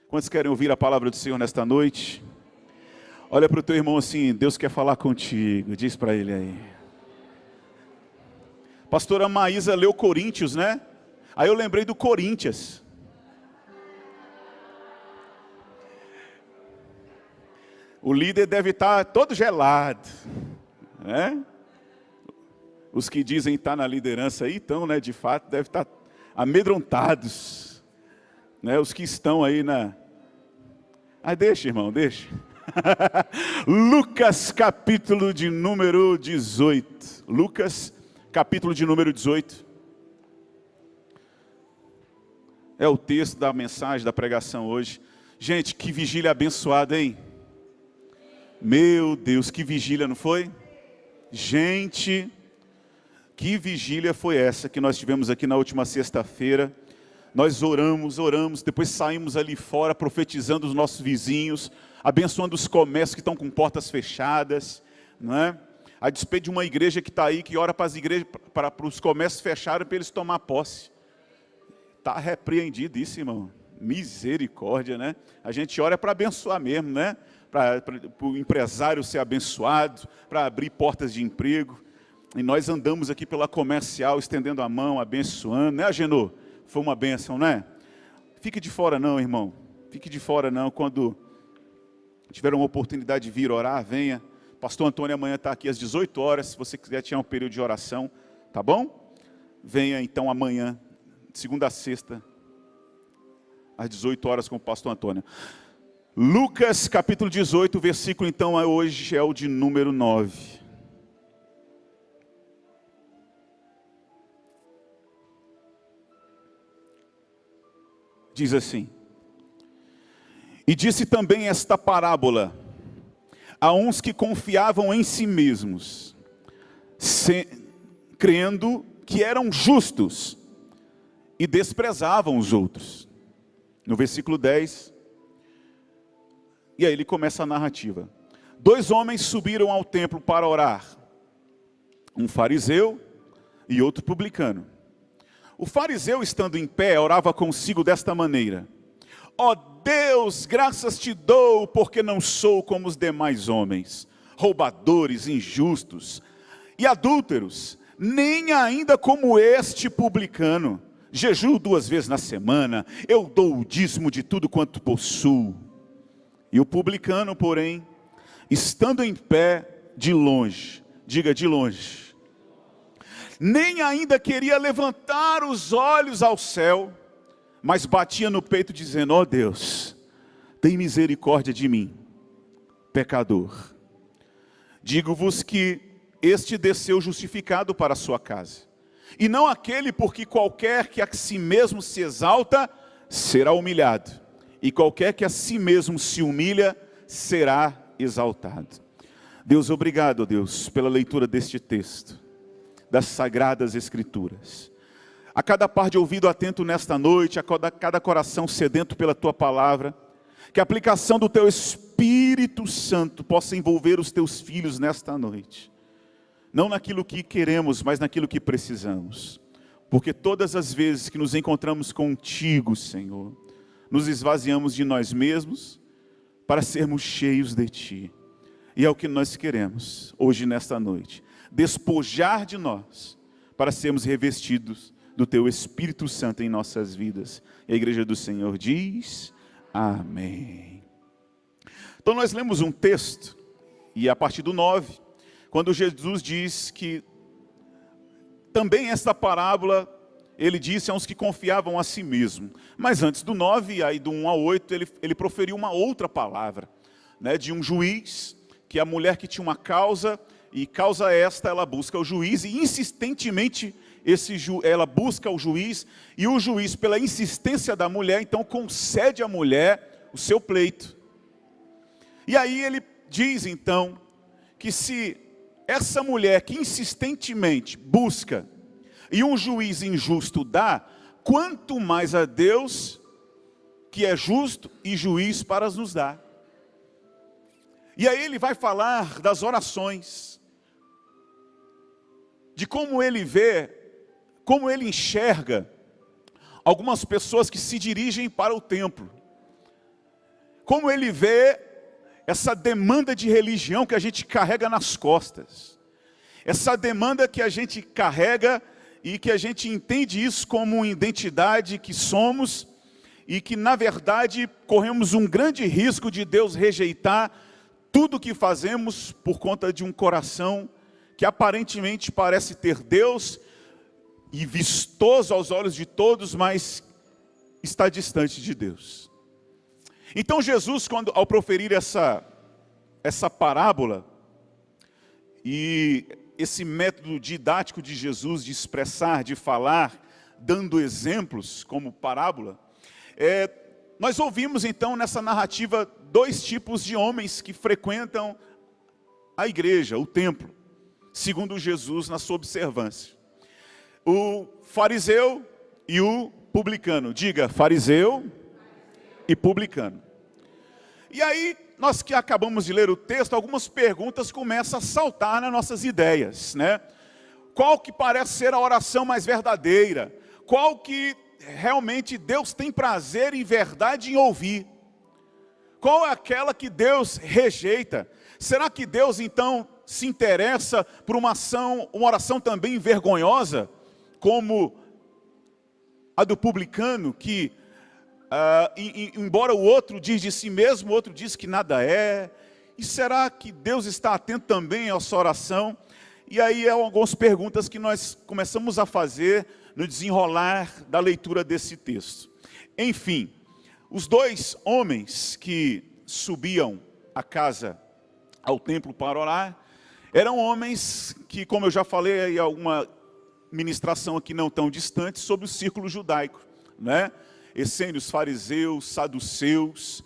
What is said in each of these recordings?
Quantos querem ouvir a palavra do Senhor nesta noite? Olha para o teu irmão assim, Deus quer falar contigo, diz para ele aí. Pastora Maísa leu Coríntios, né? Aí eu lembrei do Corinthians. O líder deve estar todo gelado, né? Os que dizem estar na liderança aí estão, né? De fato, devem estar amedrontados, né? Os que estão aí na... deixa, irmão, deixa. Lucas, capítulo de número 18. Lucas, capítulo de número 18. É o texto da mensagem, da pregação hoje. Gente, que vigília abençoada, hein? Meu Deus, que vigília, não foi? Gente, que vigília foi essa que nós tivemos aqui na última sexta-feira? Nós oramos, depois saímos ali fora profetizando os nossos vizinhos, abençoando os comércios que estão com portas fechadas, não é? A despeito de uma igreja que está aí, que ora para as igrejas, para os comércios fecharem, para eles tomar posse. Está repreendido isso, irmão. Misericórdia, né? A gente ora para abençoar mesmo, né? Para o empresário ser abençoado, para abrir portas de emprego. E nós andamos aqui pela comercial, estendendo a mão, abençoando, né, Agenor? Foi uma bênção, né? Fique de fora não, irmão. Fique de fora não. Quando tiver uma oportunidade de vir orar, venha. Pastor Antônio amanhã está aqui às 18 horas. Se você quiser tirar um período de oração, tá bom? Venha então amanhã, de segunda a sexta, às 18 horas com o pastor Antônio. Lucas capítulo 18, o versículo então hoje é o de número 9. Diz assim: e disse também esta parábola a uns que confiavam em si mesmos, crendo que eram justos e desprezavam os outros. No versículo 10, e aí ele começa a narrativa. 2 homens subiram ao templo para orar, um fariseu e outro publicano. O fariseu, estando em pé, orava consigo desta maneira: ó Deus, graças te dou, porque não sou como os demais homens, roubadores, injustos e adúlteros, nem ainda como este publicano. Jejuo 2 vezes na semana, eu dou o dízimo de tudo quanto possuo. E o publicano, porém, estando em pé de longe, diga de longe, nem ainda queria levantar os olhos ao céu, mas batia no peito dizendo: ó Deus, tem misericórdia de mim, pecador. Digo-vos que este desceu justificado para a sua casa, e não aquele, porque qualquer que a si mesmo se exalta, será humilhado, e qualquer que a si mesmo se humilha, será exaltado. Deus, obrigado, Deus, pela leitura deste texto, das Sagradas Escrituras. A cada par de ouvido atento nesta noite, a cada coração sedento pela Tua Palavra, que a aplicação do Teu Espírito Santo possa envolver os Teus filhos nesta noite. Não naquilo que queremos, mas naquilo que precisamos. Porque todas as vezes que nos encontramos contigo, Senhor, nos esvaziamos de nós mesmos para sermos cheios de Ti. E é o que nós queremos hoje nesta noite. Despojar de nós para sermos revestidos do Teu Espírito Santo em nossas vidas. E a igreja do Senhor diz: amém. Então nós lemos um texto, e a partir do 9, quando Jesus diz que também esta parábola, ele disse a uns que confiavam a si mesmo. Mas antes do 9, aí do 1 a 8, ele proferiu uma outra palavra, né, de um juiz, que a mulher que tinha uma causa, e causa esta, ela busca o juiz, e insistentemente ela busca o juiz, e o juiz, pela insistência da mulher, então concede à mulher o seu pleito. E aí ele diz então, que se essa mulher que insistentemente busca, e um juiz injusto dá, quanto mais a Deus, que é justo e juiz para nos dar. E aí ele vai falar das orações, de como ele vê, como ele enxerga algumas pessoas que se dirigem para o templo. como ele vê essa demanda de religião que a gente carrega nas costas. Essa demanda que a gente carrega e que a gente entende isso como uma identidade que somos e que, na verdade, corremos um grande risco de Deus rejeitar tudo o que fazemos por conta de um coração que aparentemente parece ter Deus e vistoso aos olhos de todos, mas está distante de Deus. Então Jesus, ao proferir essa parábola, e esse método didático de Jesus de expressar, de falar, dando exemplos como parábola, nós ouvimos então nessa narrativa dois tipos de homens que frequentam a igreja, o templo, segundo Jesus na sua observância. O fariseu e o publicano. Diga, fariseu e publicano. E aí, nós que acabamos de ler o texto, algumas perguntas começam a saltar nas nossas ideias, né? Qual que parece ser a oração mais verdadeira? Qual que realmente Deus tem prazer e verdade em ouvir? Qual é aquela que Deus rejeita? Será que Deus então se interessa por uma oração também vergonhosa, como a do publicano, que embora o outro diz de si mesmo, o outro diz que nada é? E será que Deus está atento também à sua oração? E aí algumas perguntas que nós começamos a fazer no desenrolar da leitura desse texto. Enfim, os dois homens que subiam à casa, ao templo para orar, eram homens que, como eu já falei em alguma ministração aqui não tão distante, sobre o círculo judaico, né? Essênios, fariseus, saduceus,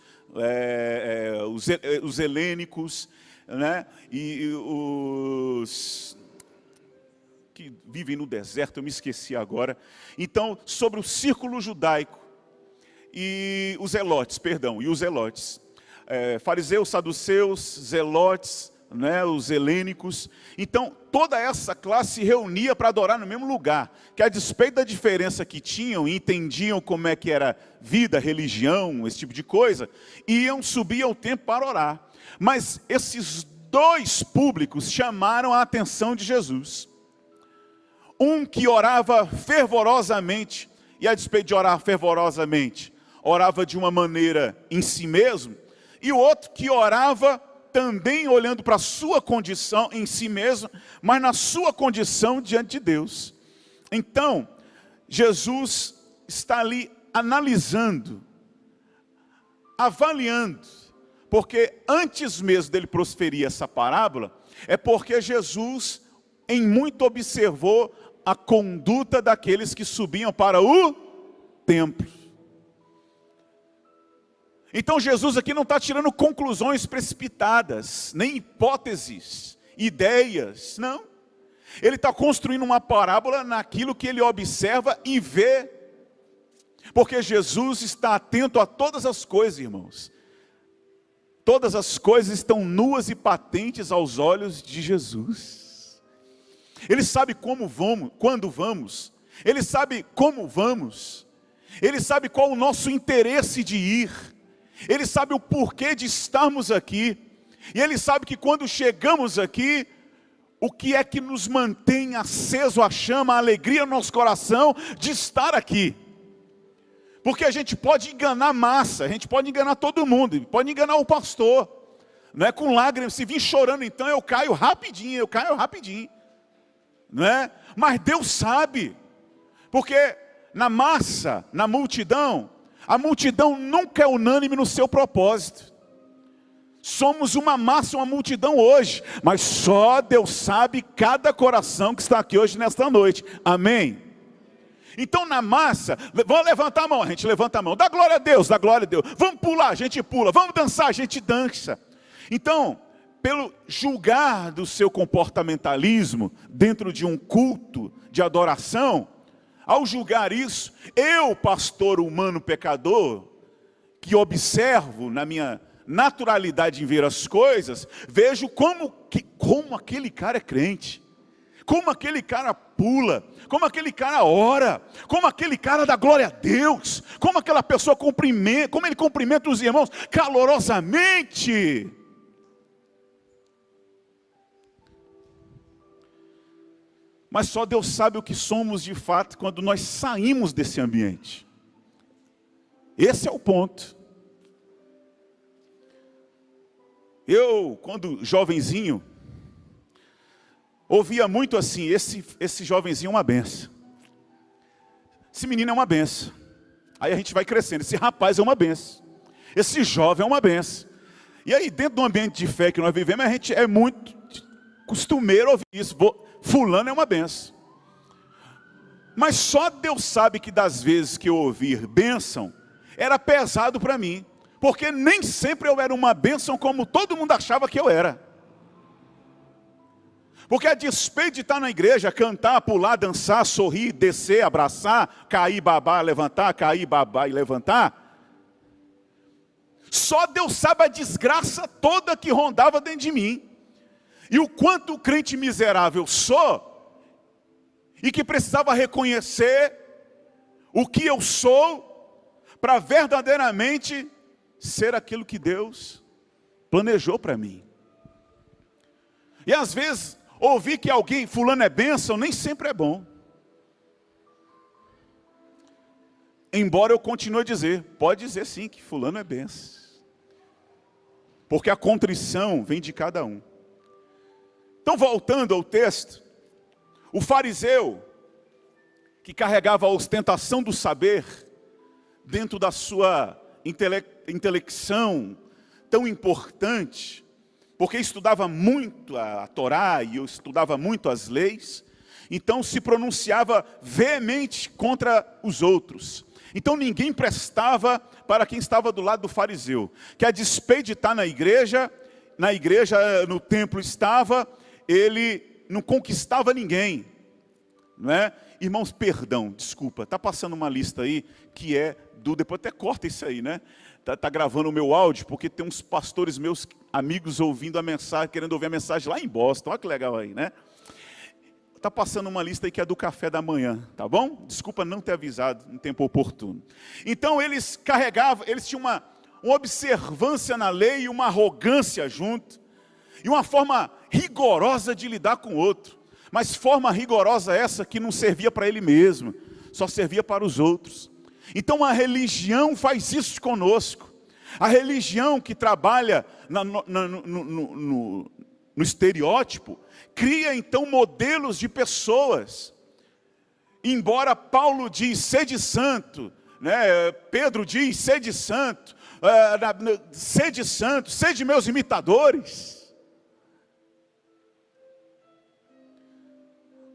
os helênicos, né? E os que vivem no deserto, eu me esqueci agora. Então, sobre o círculo judaico e os zelotes, fariseus, saduceus, zelotes, né, os helênicos. Então, toda essa classe se reunia para adorar no mesmo lugar, que a despeito da diferença que tinham, e entendiam como é que era vida, religião, esse tipo de coisa, iam subir ao templo para orar. Mas esses dois públicos chamaram a atenção de Jesus. Um que orava fervorosamente, e a despeito de orar fervorosamente, orava de uma maneira em si mesmo, e o outro que orava também olhando para a sua condição em si mesmo, mas na sua condição diante de Deus. Então, Jesus está ali analisando, avaliando, porque antes mesmo dele proferir essa parábola, é porque Jesus em muito observou a conduta daqueles que subiam para o templo. Então Jesus aqui não está tirando conclusões precipitadas, nem hipóteses, ideias, não. Ele está construindo uma parábola naquilo que ele observa e vê. Porque Jesus está atento a todas as coisas, irmãos. Todas as coisas estão nuas e patentes aos olhos de Jesus. Ele sabe como vamos, quando vamos. Ele sabe como vamos. Ele sabe qual o nosso interesse de ir. Ele sabe o porquê de estarmos aqui. E Ele sabe que quando chegamos aqui, o que é que nos mantém aceso a chama, a alegria no nosso coração de estar aqui. Porque a gente pode enganar a massa, a gente pode enganar todo mundo, pode enganar o pastor. Não é com lágrimas, se vir chorando então eu caio rapidinho. Não é? Mas Deus sabe. Porque na massa, na multidão, a multidão nunca é unânime no seu propósito. Somos uma massa, uma multidão hoje, mas só Deus sabe cada coração que está aqui hoje nesta noite. Amém? Então na massa, vamos levantar a mão, a gente levanta a mão. Dá glória a Deus, dá glória a Deus. Vamos pular, a gente pula. Vamos dançar, a gente dança. Então, pelo julgar do seu comportamentalismo dentro de um culto de adoração, ao julgar isso, eu, pastor humano pecador, que observo na minha naturalidade em ver as coisas, vejo como aquele cara é crente, como aquele cara pula, como aquele cara ora, como aquele cara dá glória a Deus, como aquela pessoa cumprimenta, como ele cumprimenta os irmãos calorosamente. Mas só Deus sabe o que somos de fato quando nós saímos desse ambiente. Esse é o ponto. Eu, quando jovenzinho, ouvia muito assim, esse jovenzinho é uma benção. Esse menino é uma benção. Aí a gente vai crescendo, esse rapaz é uma benção. Esse jovem é uma benção. E aí dentro do ambiente de fé que nós vivemos, a gente é muito costumeiro ouvir isso. Fulano é uma benção. Mas só Deus sabe que das vezes que eu ouvir bênção, era pesado para mim. Porque nem sempre eu era uma bênção como todo mundo achava que eu era. Porque a despeito de estar na igreja, cantar, pular, dançar, sorrir, descer, abraçar, cair, babar, levantar, cair, babar e levantar, só Deus sabe a desgraça toda que rondava dentro de mim. E o quanto crente miserável sou, e que precisava reconhecer o que eu sou, para verdadeiramente ser aquilo que Deus planejou para mim. E às vezes, ouvir que alguém, fulano é bênção, nem sempre é bom. Embora eu continue a dizer, pode dizer sim que fulano é bênção. Porque a contrição vem de cada um. Então, voltando ao texto, o fariseu, que carregava a ostentação do saber, dentro da sua intelecção tão importante, porque estudava muito a Torá e eu estudava muito as leis, então se pronunciava veemente contra os outros. Então ninguém prestava para quem estava do lado do fariseu, que a despeito de estar na igreja, no templo estava, ele não conquistava ninguém, não é? Irmãos, perdão, desculpa, está passando uma lista aí que é depois até corta isso aí, né? Tá gravando o meu áudio, porque tem uns pastores meus amigos ouvindo a mensagem, querendo ouvir a mensagem lá em Boston, olha que legal aí, né? Está passando uma lista aí que é do café da manhã, tá bom? Desculpa não ter avisado no tempo oportuno. Então eles carregavam, eles tinham uma observância na lei e uma arrogância junto, e uma forma rigorosa de lidar com o outro, mas forma rigorosa essa que não servia para ele mesmo, só servia para os outros. Então a religião faz isso conosco. A religião que trabalha no estereótipo, cria então modelos de pessoas. Embora Paulo diz, sede santo, né? Pedro diz, sede santo, sede meus imitadores.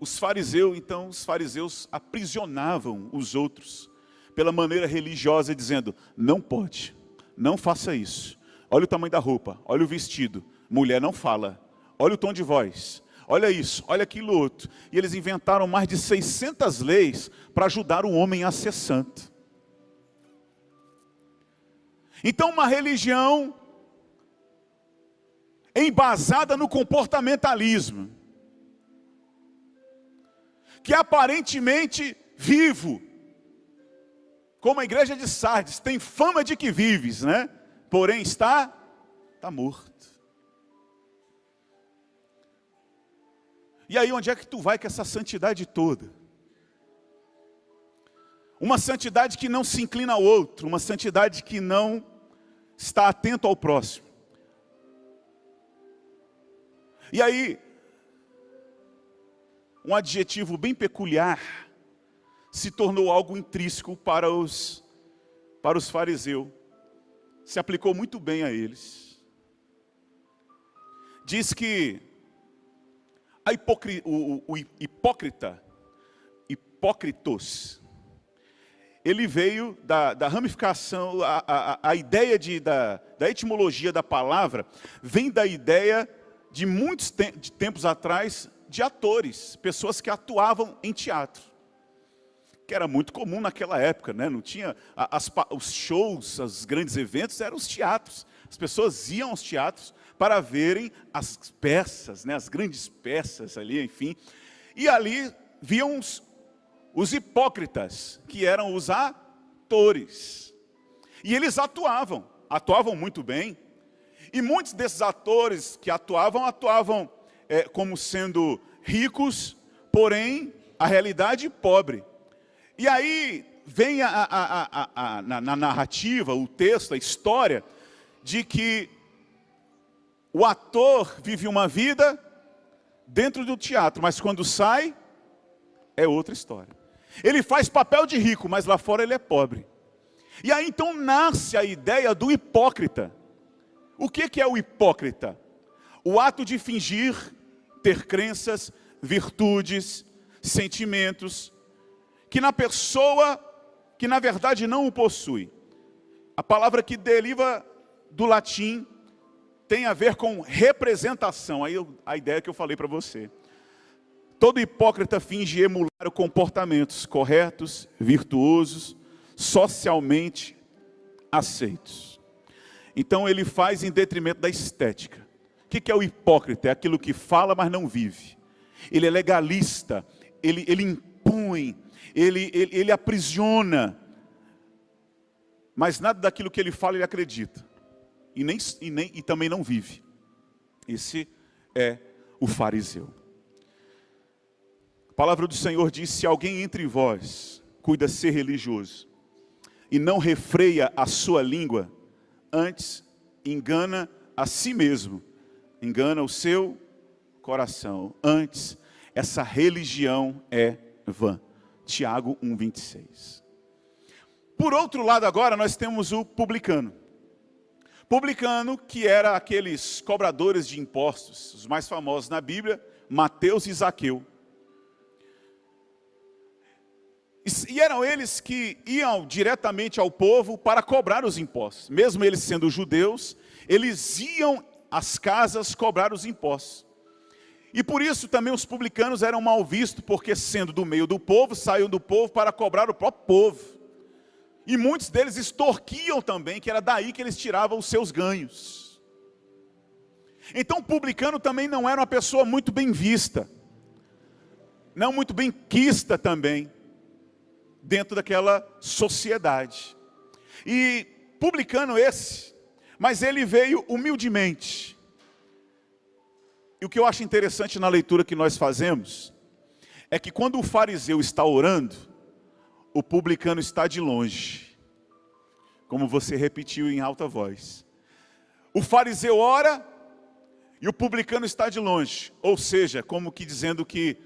Os fariseus aprisionavam os outros pela maneira religiosa, dizendo, não pode, não faça isso. Olha o tamanho da roupa, olha o vestido, mulher não fala, olha o tom de voz, olha isso, olha aquilo outro. E eles inventaram mais de 600 leis para ajudar o homem a ser santo. Então uma religião embasada no comportamentalismo, que aparentemente vivo, como a igreja de Sardes, tem fama de que vives, né? Porém está morto. E aí onde é que tu vai com essa santidade toda? Uma santidade que não se inclina ao outro, uma santidade que não está atento ao próximo. E aí, um adjetivo bem peculiar se tornou algo intrínseco para os fariseus. Se aplicou muito bem a eles. Diz que o hipócrita, hipócritos, ele veio da ramificação, a ideia da etimologia da palavra, vem da ideia de muitos tempos atrás, de atores, pessoas que atuavam em teatro, que era muito comum naquela época, né? Não tinha os shows, os grandes eventos, eram os teatros. As pessoas iam aos teatros para verem as peças, né? As grandes peças ali, enfim. E ali viam os hipócritas, que eram os atores. E eles atuavam muito bem. E muitos desses atores que atuavam como sendo ricos, porém a realidade pobre. E aí vem na narrativa, o texto, a história, de que o ator vive uma vida dentro do teatro, mas quando sai, é outra história. Ele faz papel de rico, mas lá fora ele é pobre. E aí então nasce a ideia do hipócrita. O que é o hipócrita? O ato de fingir ter crenças, virtudes, sentimentos, que na pessoa que na verdade não o possui. A palavra que deriva do latim tem a ver com representação. Aí a ideia que eu falei para você. Todo hipócrita finge emular comportamentos corretos, virtuosos, socialmente aceitos. Então ele faz em detrimento da estética. O que é o hipócrita? É aquilo que fala, mas não vive. Ele é legalista, ele impõe, ele aprisiona. Mas nada daquilo que ele fala ele acredita. E também não vive. Esse é o fariseu. A palavra do Senhor diz: se alguém entre vós cuida ser religioso e não refreia a sua língua, antes engana a si mesmo, engana o seu coração. Antes, essa religião é vã. Tiago 1,26. Por outro lado agora nós temos o publicano. Publicano, que era aqueles cobradores de impostos, os mais famosos na Bíblia, Mateus e Zaqueu. E eram eles que iam diretamente ao povo para cobrar os impostos. Mesmo eles sendo judeus, eles iam às casas cobrar os impostos. E por isso também os publicanos eram mal vistos, porque sendo do meio do povo, saíam do povo para cobrar o próprio povo. E muitos deles extorquiam também, que era daí que eles tiravam os seus ganhos. Então o publicano também não era uma pessoa muito bem vista. Não muito bem quista também, dentro daquela sociedade. E publicano esse, mas ele veio humildemente. E o que eu acho interessante na leitura que nós fazemos, é que quando o fariseu está orando, o publicano está de longe, como você repetiu em alta voz. O fariseu ora e o publicano está de longe, ou seja, como que dizendo que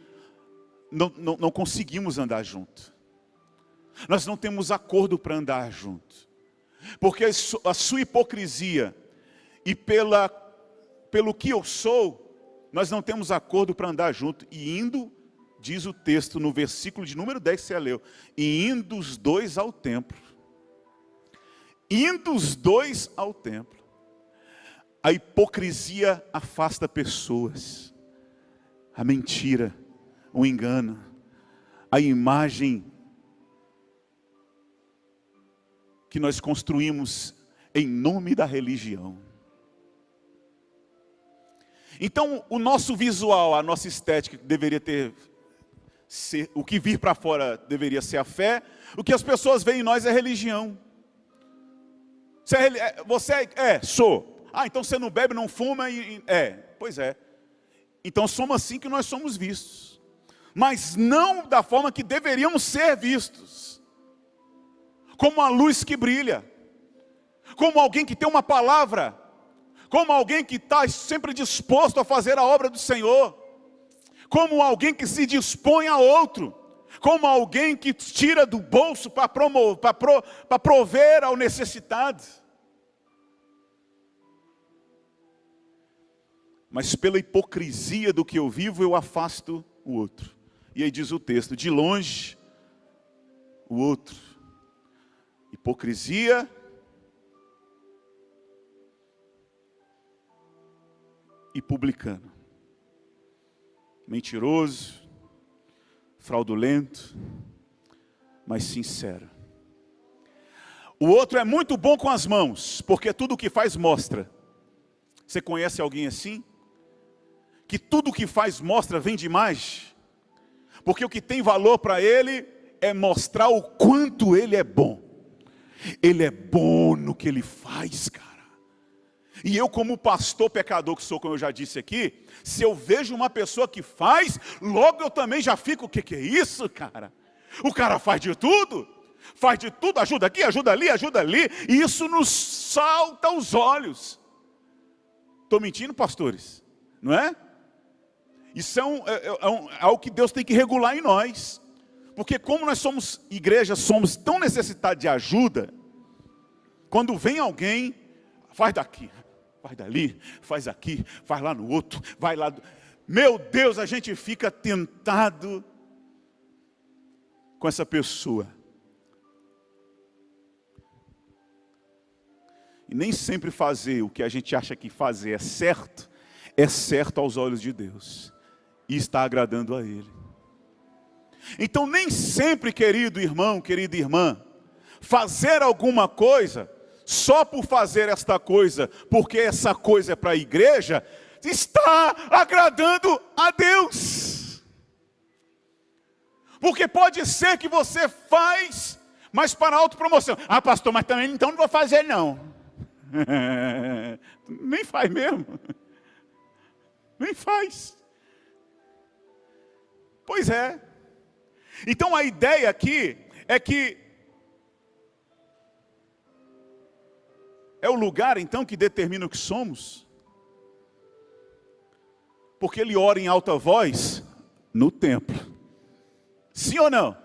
não conseguimos andar junto. Nós não temos acordo para andar junto, porque a sua hipocrisia e pelo que eu sou, nós não temos acordo para andar junto. E indo, diz o texto no versículo de número 10 que você leu, e indo os dois ao templo. Indo os dois ao templo. A hipocrisia afasta pessoas. A mentira, o engano, a imagem que nós construímos em nome da religião. Então, o nosso visual, a nossa estética deveria ser, o que vir para fora deveria ser a fé. O que as pessoas veem em nós é religião. Sou. Ah, então você não bebe, não fuma pois é. Então somos assim que nós somos vistos. Mas não da forma que deveríamos ser vistos. Como a luz que brilha. Como alguém que tem uma palavra. Como alguém que está sempre disposto a fazer a obra do Senhor. Como alguém que se dispõe a outro. Como alguém que tira do bolso para prover ao necessitado. Mas pela hipocrisia do que eu vivo, eu afasto o outro. E aí diz o texto, de longe, o outro. Hipocrisia e publicano. Mentiroso, fraudulento, mas sincero. O outro é muito bom com as mãos, porque tudo o que faz mostra. Você conhece alguém assim? Que tudo o que faz mostra, vende mais? Porque o que tem valor para ele é mostrar o quanto ele é bom. Ele é bom no que ele faz, cara. E eu, como pastor pecador que sou, como eu já disse aqui, se eu vejo uma pessoa que faz, logo eu também já fico, o que é isso, cara? O cara faz de tudo, ajuda aqui, ajuda ali, e isso nos salta aos olhos. Estou mentindo, pastores? Não é? Isso é algo que Deus tem que regular em nós. Porque como nós somos igreja, somos tão necessitados de ajuda, quando vem alguém, faz daqui, faz dali, faz aqui, faz lá no outro, vai lá. Meu Deus, a gente fica tentado com essa pessoa. E nem sempre fazer o que a gente acha que fazer é certo aos olhos de Deus. E está agradando a Ele. Então nem sempre, querido irmão, querida irmã, fazer alguma coisa, só por fazer esta coisa, porque essa coisa é para a igreja, está agradando a Deus. Porque pode ser que você faz, mas para autopromoção. Ah, pastor, mas também então não vou fazer não. Nem faz mesmo. Nem faz. Pois é. Então a ideia aqui é que é o lugar então que determina o que somos. Porque ele ora em alta voz no templo. Sim ou não?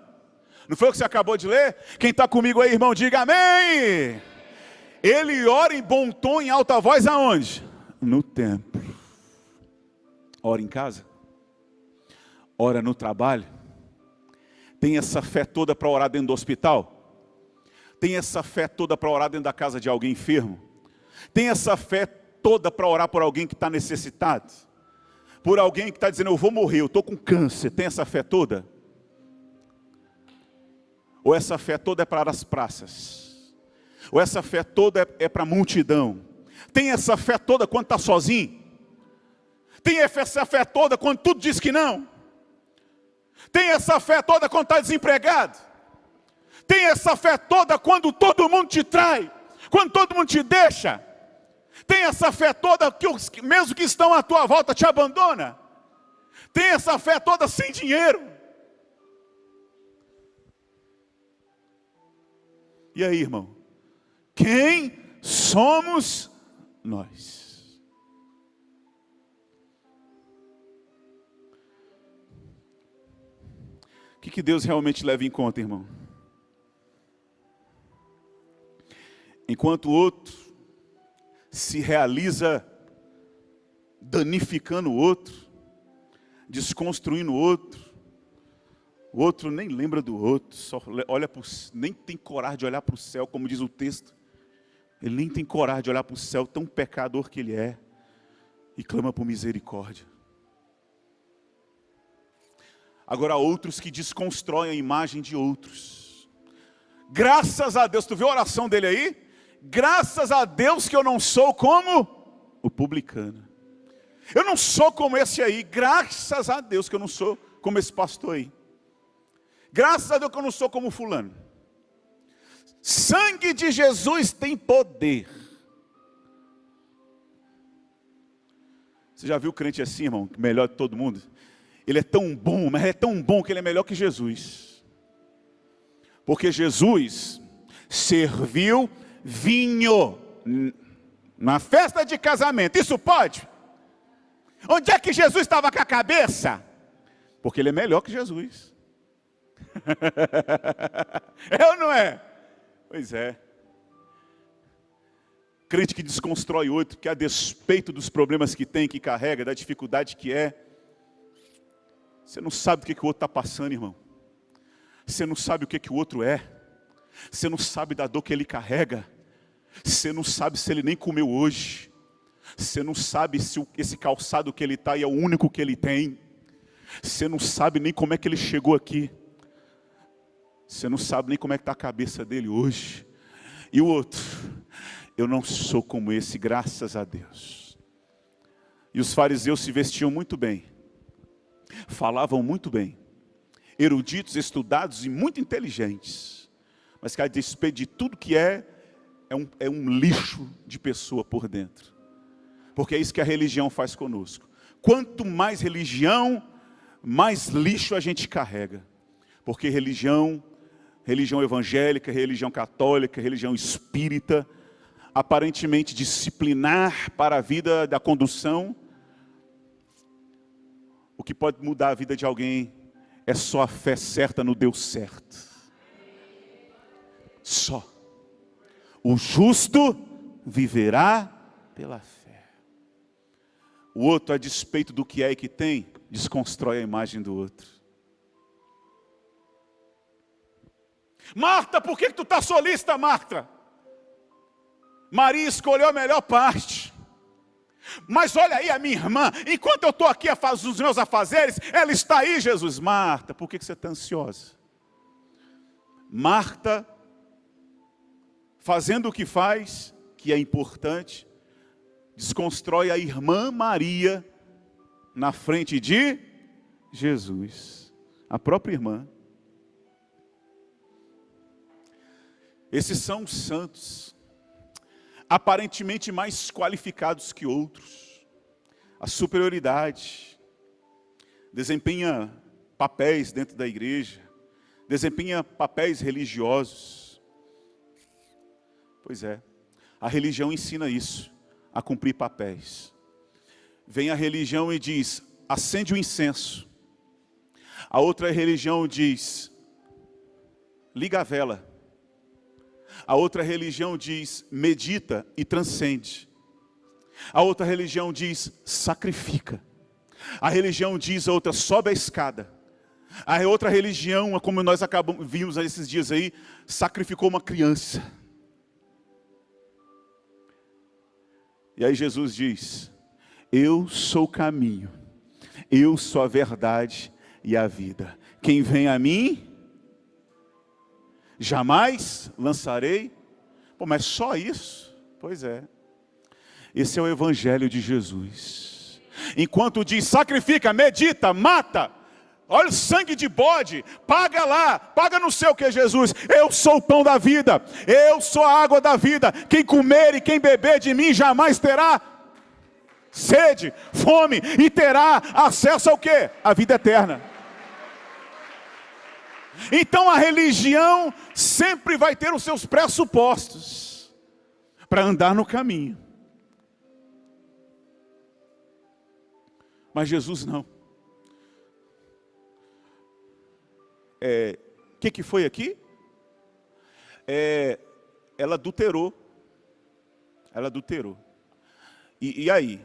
Não foi o que você acabou de ler? Quem está comigo aí, irmão, diga amém. Ele ora em bom tom, em alta voz aonde? No templo. Ora em casa. Ora no trabalho. Tem essa fé toda para orar dentro do hospital? Tem essa fé toda para orar dentro da casa de alguém enfermo? Tem essa fé toda para orar por alguém que está necessitado? Por alguém que está dizendo, eu vou morrer, eu estou com câncer. Tem essa fé toda? Ou essa fé toda é para as praças? Ou essa fé toda é para a multidão? Tem essa fé toda quando está sozinho? Tem essa fé toda quando tudo diz que não? Tem essa fé toda quando está desempregado? Tem essa fé toda quando todo mundo te trai? Quando todo mundo te deixa? Tem essa fé toda que mesmo que estão à tua volta te abandona? Tem essa fé toda sem dinheiro? E aí, irmão? Quem somos nós? O que Deus realmente leva em conta, irmão? Enquanto o outro se realiza danificando o outro, desconstruindo o outro nem lembra do outro, só olha nem tem coragem de olhar para o céu, como diz o texto. Ele nem tem coragem de olhar para o céu, tão pecador que ele é, e clama por misericórdia. Agora, outros que desconstroem a imagem de outros. Graças a Deus, tu viu a oração dele aí? Graças a Deus que eu não sou como o publicano. Eu não sou como esse aí. Graças a Deus que eu não sou como esse pastor aí. Graças a Deus que eu não sou como fulano. Sangue de Jesus tem poder. Você já viu o crente assim, irmão? Melhor de todo mundo? Ele é tão bom, mas é tão bom que ele é melhor que Jesus. Porque Jesus serviu vinho na festa de casamento. Isso pode? Onde é que Jesus estava com a cabeça? Porque ele é melhor que Jesus. É ou não é? Pois é. Crente que desconstrói outro, que a despeito dos problemas que tem, que carrega, da dificuldade que é. Você não sabe o que o outro está passando, irmão. Você não sabe o que o outro é. Você não sabe da dor que ele carrega. Você não sabe se ele nem comeu hoje. Você não sabe se esse calçado que ele está é o único que ele tem. Você não sabe nem como é que ele chegou aqui. Você não sabe nem como é que está a cabeça dele hoje. E o outro, eu não sou como esse, graças a Deus. E os fariseus se vestiam muito bem. Falavam muito bem. eruditos, estudados e muito inteligentes, mas que a despeito de tudo que é um lixo de pessoa por dentro. Porque é isso que a religião faz conosco. Quanto mais religião, mais lixo a gente carrega. Porque religião evangélica, religião católica, religião espírita, aparentemente disciplinar para a vida da condução, o que pode mudar a vida de alguém é só a fé certa no Deus certo. Só. O justo viverá pela fé. O outro, a despeito do que é e que tem, desconstrói a imagem do outro. Marta, por que tu está solista, Marta? Maria escolheu a melhor parte. Mas olha aí a minha irmã, enquanto eu estou aqui a fazer os meus afazeres, ela está aí, Jesus. Marta, por que você está ansiosa? Marta, fazendo o que faz, que é importante, desconstrói a irmã Maria na frente de Jesus, a própria irmã. Esses são os santos, aparentemente mais qualificados que outros. A superioridade, desempenha papéis dentro da igreja, desempenha papéis religiosos. Pois é, a religião ensina isso, a cumprir papéis. Vem a religião e diz, acende o incenso. A outra religião diz, liga a vela. A outra religião diz, medita e transcende. A outra religião diz, sacrifica. A religião diz, a outra, sobe a escada. A outra religião, como nós vimos esses dias aí, sacrificou uma criança. E aí Jesus diz, eu sou o caminho, eu sou a verdade e a vida. Quem vem a mim, jamais lançarei. Pô, mas só isso? Pois é. Esse é o evangelho de Jesus. Enquanto diz, sacrifica, medita, mata, olha o sangue de bode, paga lá, paga não sei o que, Jesus. Eu sou o pão da vida, eu sou a água da vida. Quem comer e quem beber de mim jamais terá sede, fome, e terá acesso ao quê? A vida eterna. Então a religião sempre vai ter os seus pressupostos para andar no caminho. Mas Jesus não. O que foi aqui? Ela adulterou. Ela adulterou. E aí?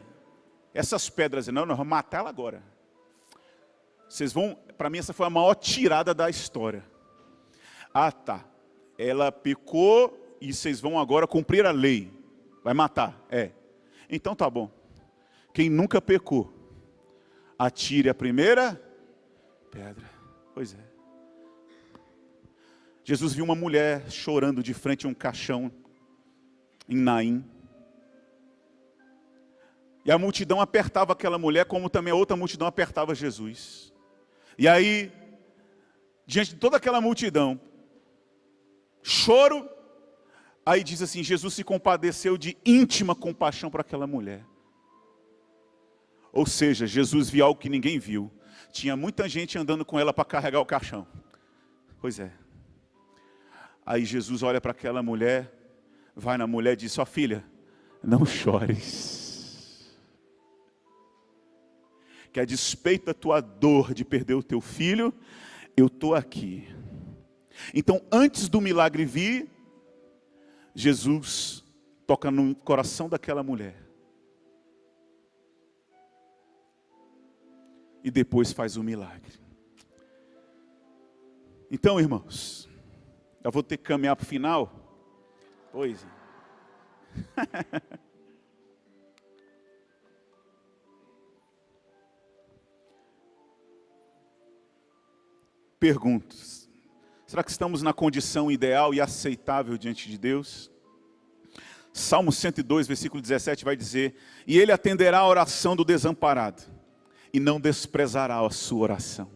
Essas pedras, não, nós vamos matar ela agora. Vocês vão, para mim essa foi a maior tirada da história. Ah, tá. Ela pecou e vocês vão agora cumprir a lei. Vai matar? Então tá bom. Quem nunca pecou, atire a primeira pedra. Pois é. Jesus viu uma mulher chorando de frente a um caixão em Naim. E a multidão apertava aquela mulher, como também a outra multidão apertava Jesus. E aí, diante de toda aquela multidão, choro, aí diz assim, Jesus se compadeceu de íntima compaixão para aquela mulher. Ou seja, Jesus viu algo que ninguém viu. Tinha muita gente andando com ela para carregar o caixão. Pois é. Aí Jesus olha para aquela mulher, vai na mulher e diz, ó filha, não chores. Que a despeito da tua dor de perder o teu filho, eu estou aqui. Então, antes do milagre vir, Jesus toca no coração daquela mulher. E depois faz o milagre. Então, irmãos, eu vou ter que caminhar para o final. Pois é. Pergunto, será que estamos na condição ideal e aceitável diante de Deus? Salmo 102, versículo 17 vai dizer, e Ele atenderá a oração do desamparado, e não desprezará a sua oração.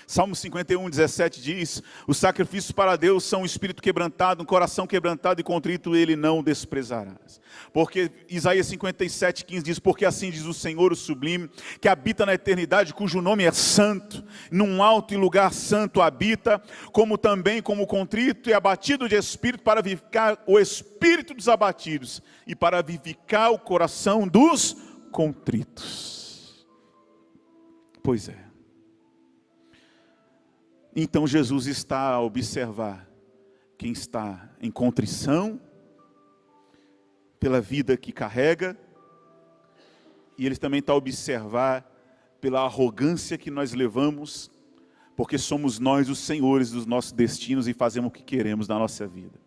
Salmo 51, 17 diz: os sacrifícios para Deus são um espírito quebrantado, um coração quebrantado e contrito Ele não desprezarás. Porque Isaías 57, 15 diz: porque assim diz o Senhor, o sublime, que habita na eternidade, cujo nome é santo, num alto e lugar santo habita, como também como contrito e abatido de espírito, para vivificar o espírito dos abatidos e para vivificar o coração dos contritos. Pois é. Então Jesus está a observar quem está em contrição, pela vida que carrega, e Ele também está a observar pela arrogância que nós levamos, porque somos nós os senhores dos nossos destinos e fazemos o que queremos na nossa vida.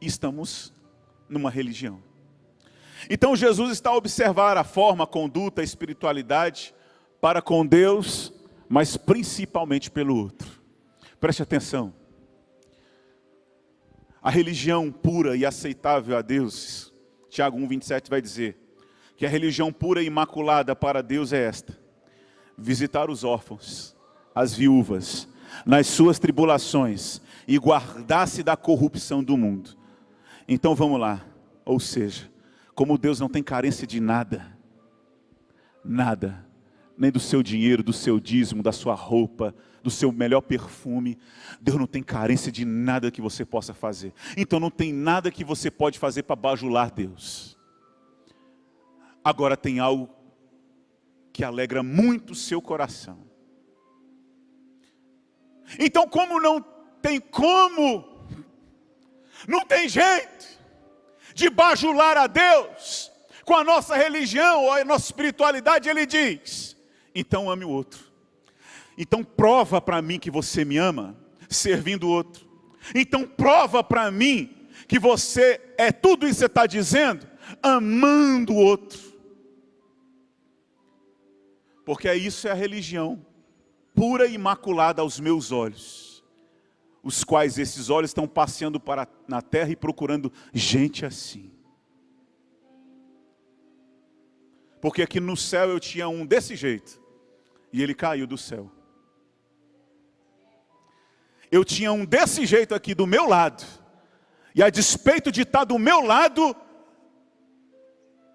E estamos numa religião. Então Jesus está a observar a forma, a conduta, a espiritualidade para com Deus, mas principalmente pelo outro. Preste atenção. A religião pura e aceitável a Deus, Tiago 1,27 vai dizer, que a religião pura e imaculada para Deus é esta: visitar os órfãos, as viúvas, nas suas tribulações, e guardar-se da corrupção do mundo. Então vamos lá, ou seja, como Deus não tem carência de nada, nada, nem do seu dinheiro, do seu dízimo, da sua roupa, do seu melhor perfume. Deus não tem carência de nada que você possa fazer. Então não tem nada que você pode fazer para bajular Deus. Agora tem algo que alegra muito o seu coração. Então não tem jeito de bajular a Deus com a nossa religião ou a nossa espiritualidade. Ele diz: então ame o outro. Então prova para mim que você me ama, servindo o outro. Então prova para mim que você é tudo isso que você está dizendo, amando o outro. Porque isso é a religião, pura e imaculada aos meus olhos, os quais esses olhos estão passeando na terra e procurando gente assim. Porque aqui no céu eu tinha um desse jeito, e ele caiu do céu. Eu tinha um desse jeito aqui do meu lado, e a despeito de estar do meu lado,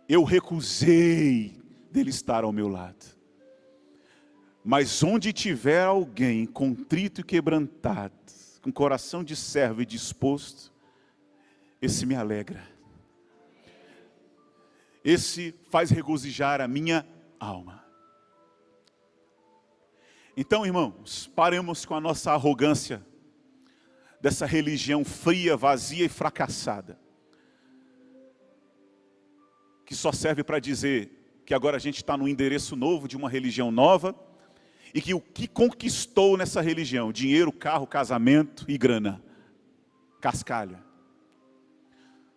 eu recusei dele estar ao meu lado. Mas onde tiver alguém contrito e quebrantado, com coração de servo e disposto, esse me alegra. Esse faz regozijar a minha alma. Então, irmãos, paremos com a nossa arrogância dessa religião fria, vazia e fracassada, que só serve para dizer que agora a gente está no endereço novo de uma religião nova, e que o que conquistou nessa religião: dinheiro, carro, casamento e grana, cascalho.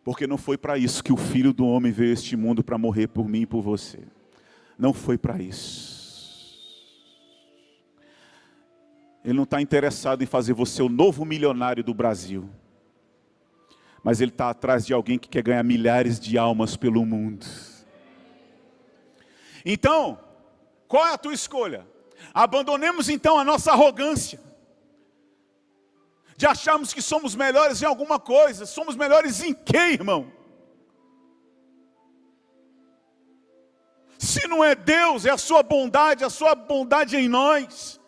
Porque não foi para isso que o Filho do Homem veio a este mundo, para morrer por mim e por você. Não foi para isso. Ele não está interessado em fazer você o novo milionário do Brasil. Mas Ele está atrás de alguém que quer ganhar milhares de almas pelo mundo. Então, qual é a tua escolha? Abandonemos então a nossa arrogância de acharmos que somos melhores em alguma coisa. Somos melhores em quê, irmão? Se não é Deus, é a sua bondade em nós,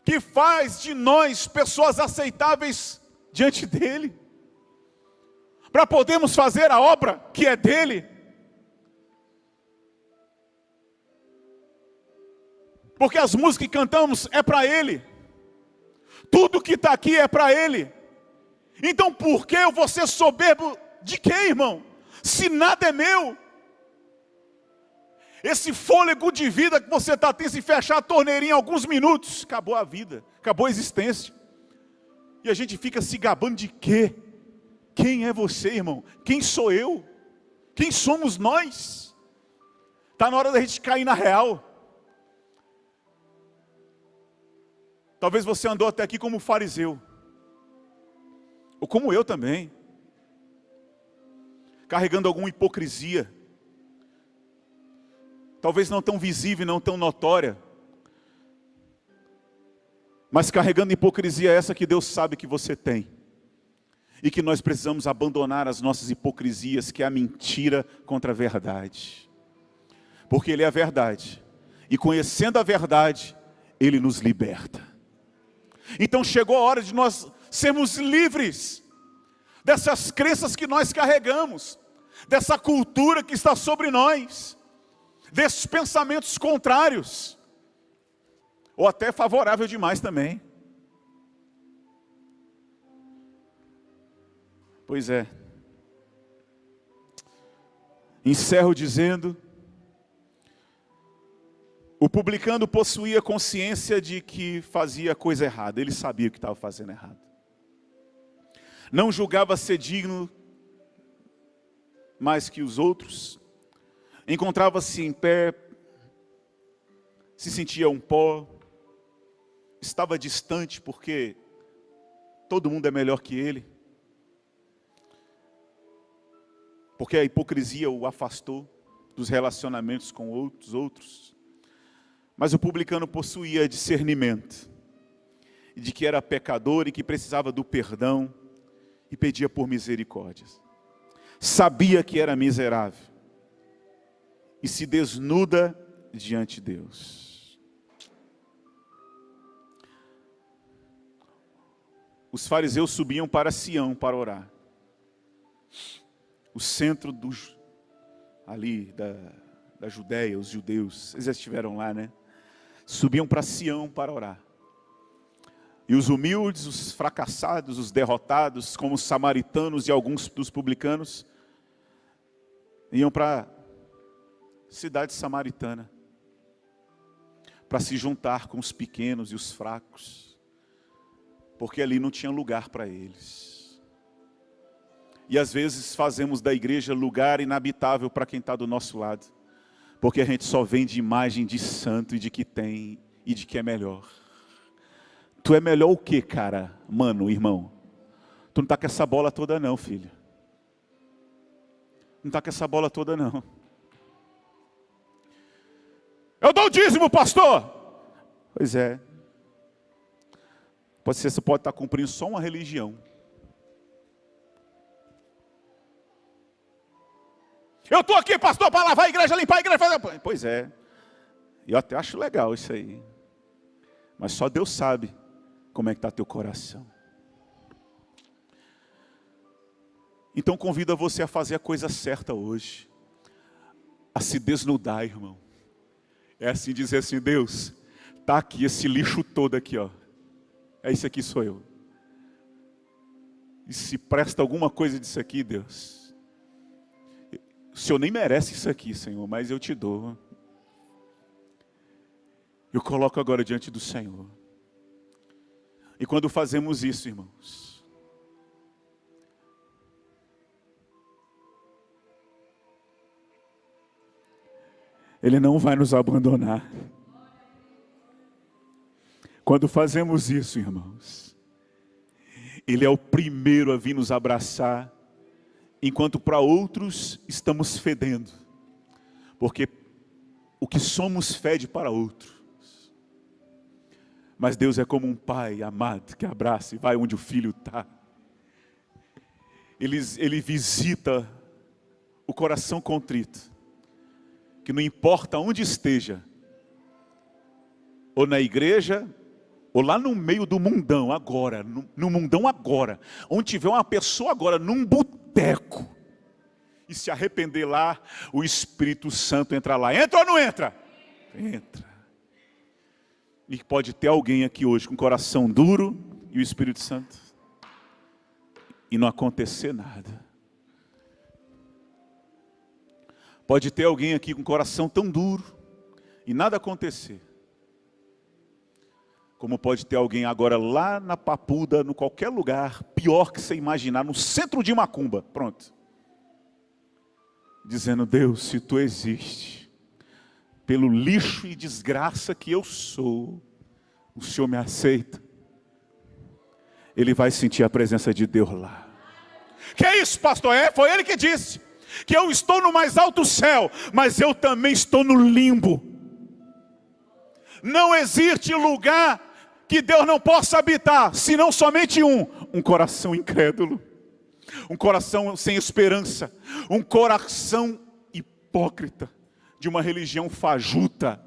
que faz de nós pessoas aceitáveis diante dEle, para podermos fazer a obra que é dEle. Porque as músicas que cantamos é para Ele. Tudo que está aqui é para Ele. Então por que eu vou ser soberbo de quê, irmão? Se nada é meu. Esse fôlego de vida que você está tendo, se fechar a torneirinha em alguns minutos, acabou a vida, acabou a existência. E a gente fica se gabando de quê? Quem é você, irmão? Quem sou eu? Quem somos nós? Está na hora da gente cair na real. Talvez você andou até aqui como fariseu, ou como eu também, carregando alguma hipocrisia, talvez não tão visível, não tão notória, mas carregando hipocrisia essa que Deus sabe que você tem. E que nós precisamos abandonar as nossas hipocrisias, que é a mentira contra a verdade. Porque Ele é a verdade. E conhecendo a verdade, Ele nos liberta. Então chegou a hora de nós sermos livres dessas crenças que nós carregamos, dessa cultura que está sobre nós, desses pensamentos contrários, ou até favorável demais também. Pois é. Encerro dizendo: o publicano possuía consciência de que fazia coisa errada. Ele sabia que estava fazendo errado. Não julgava ser digno mais que os outros. Encontrava-se em pé, se sentia um pó, estava distante porque todo mundo é melhor que ele. Porque a hipocrisia o afastou dos relacionamentos com outros. Mas o publicano possuía discernimento, de que era pecador e que precisava do perdão, e pedia por misericórdias. Sabia que era miserável, e se desnuda diante de Deus. Os fariseus subiam para Sião para orar. O centro ali da Judéia, os judeus, eles já estiveram lá, né? Subiam para Sião para orar. E os humildes, os fracassados, os derrotados, como os samaritanos e alguns dos publicanos, iam para a cidade samaritana, para se juntar com os pequenos e os fracos, porque ali não tinha lugar para eles. E às vezes fazemos da igreja lugar inabitável para quem está do nosso lado, porque a gente só vende imagem de santo e de que tem e de que é melhor. Tu é melhor o que, cara? Mano, irmão, tu não está com essa bola toda não, filho. Não está com essa bola toda não. Eu dou o dízimo, pastor. Pois é. Você pode estar cumprindo só uma religião. Eu estou aqui, pastor, para lavar a igreja, limpar a igreja. Fazer... Pois é. Eu até acho legal isso aí. Mas só Deus sabe como é que está teu coração. Então convido você a fazer a coisa certa hoje. A se desnudar, irmão. É assim dizer assim: Deus, está aqui esse lixo todo aqui, ó. É isso aqui, sou eu. E se presta alguma coisa disso aqui, Deus, o Senhor nem merece isso aqui, Senhor, mas eu te dou. Eu coloco agora diante do Senhor. E quando fazemos isso, irmãos, Ele não vai nos abandonar. Quando fazemos isso, irmãos, Ele é o primeiro a vir nos abraçar, enquanto para outros estamos fedendo. Porque o que somos fede para outros. Mas Deus é como um pai amado que abraça e vai onde o filho está. Ele visita o coração contrito, que não importa onde esteja, ou na igreja, ou lá no meio do mundão agora, no mundão agora, onde tiver uma pessoa agora, num boteco, e se arrepender lá, o Espírito Santo entra lá. Entra ou não entra? Entra. E pode ter alguém aqui hoje com o coração duro e o Espírito Santo, e não acontecer nada. Pode ter alguém aqui com o coração tão duro e nada acontecer. Como pode ter alguém agora lá na Papuda, no qualquer lugar, pior que você imaginar, no centro de Macumba, pronto. Dizendo: Deus, se Tu existe, pelo lixo e desgraça que eu sou, o Senhor me aceita. Ele vai sentir a presença de Deus lá. Que é isso, pastor? Foi Ele que disse que eu estou no mais alto céu, mas eu também estou no limbo. Não existe lugar que Deus não possa habitar, senão somente um coração incrédulo, um coração sem esperança, um coração hipócrita, de uma religião fajuta.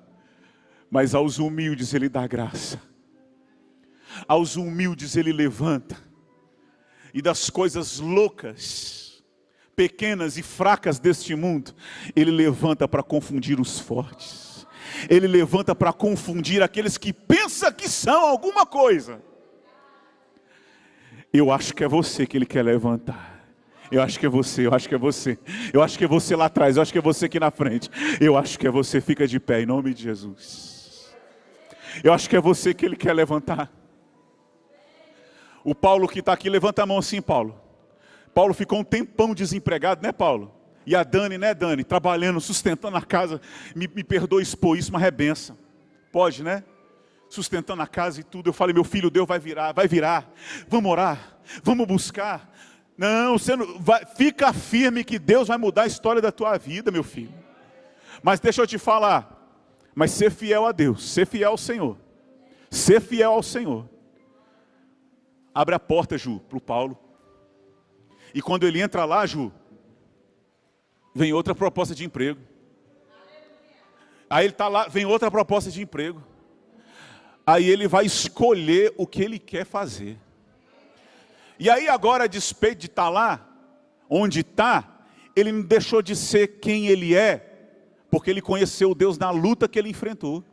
Mas aos humildes Ele dá graça, aos humildes Ele levanta, e das coisas loucas, pequenas e fracas deste mundo, Ele levanta para confundir os fortes, Ele levanta para confundir aqueles que pensam que são alguma coisa. Eu acho que é você que Ele quer levantar. Eu acho que é você, eu acho que é você. Eu acho que é você lá atrás, eu acho que é você aqui na frente. Eu acho que é você, fica de pé em nome de Jesus. Eu acho que é você que Ele quer levantar. O Paulo que está aqui, levanta a mão assim, Paulo. Paulo ficou um tempão desempregado, né, Paulo? E a Dani, né, Dani? Trabalhando, sustentando a casa. Me perdoe expor isso, mas é benção. Pode, né? Sustentando a casa e tudo. Eu falei, meu filho, Deus vai virar. Vamos orar, vamos buscar. Não, você não vai, fica firme que Deus vai mudar a história da tua vida, meu filho. Mas deixa eu te falar, mas ser fiel a Deus, ser fiel ao Senhor. Ser fiel ao Senhor. Abre a porta, Ju, para o Paulo. E quando ele entra lá, Ju, vem outra proposta de emprego. Aí ele está lá, vem outra proposta de emprego. Aí ele vai escolher o que ele quer fazer. E aí agora, a despeito de estar lá, onde está, ele não deixou de ser quem ele é, porque ele conheceu o Deus na luta que ele enfrentou.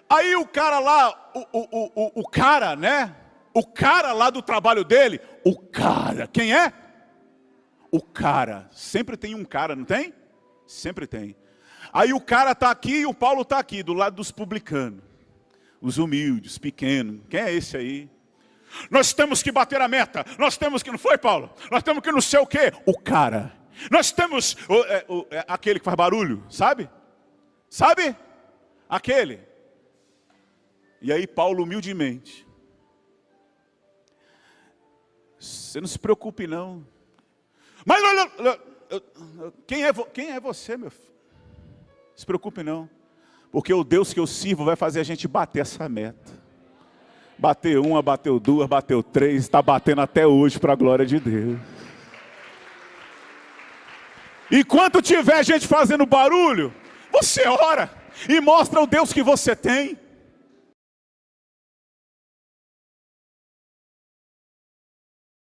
Aí o cara lá, o cara, né? O cara lá do trabalho dele, o cara, quem é? O cara, sempre tem um cara, não tem? Sempre tem. Aí o cara está aqui e o Paulo está aqui, do lado dos publicanos. Os humildes, pequenos, quem é esse aí? Nós temos que bater a meta, nós temos que, não foi, Paulo? Nós temos que não sei o quê, o cara. Nós temos, aquele que faz barulho, sabe? Sabe? Aquele. E aí Paulo humildemente, você não se preocupe não. Mas quem é você, meu filho? Não se preocupe não. Porque o Deus que eu sirvo vai fazer a gente bater essa meta. Bateu uma, bateu duas, bateu três, está batendo até hoje para a glória de Deus. Enquanto tiver gente fazendo barulho, você ora e mostra o Deus que você tem.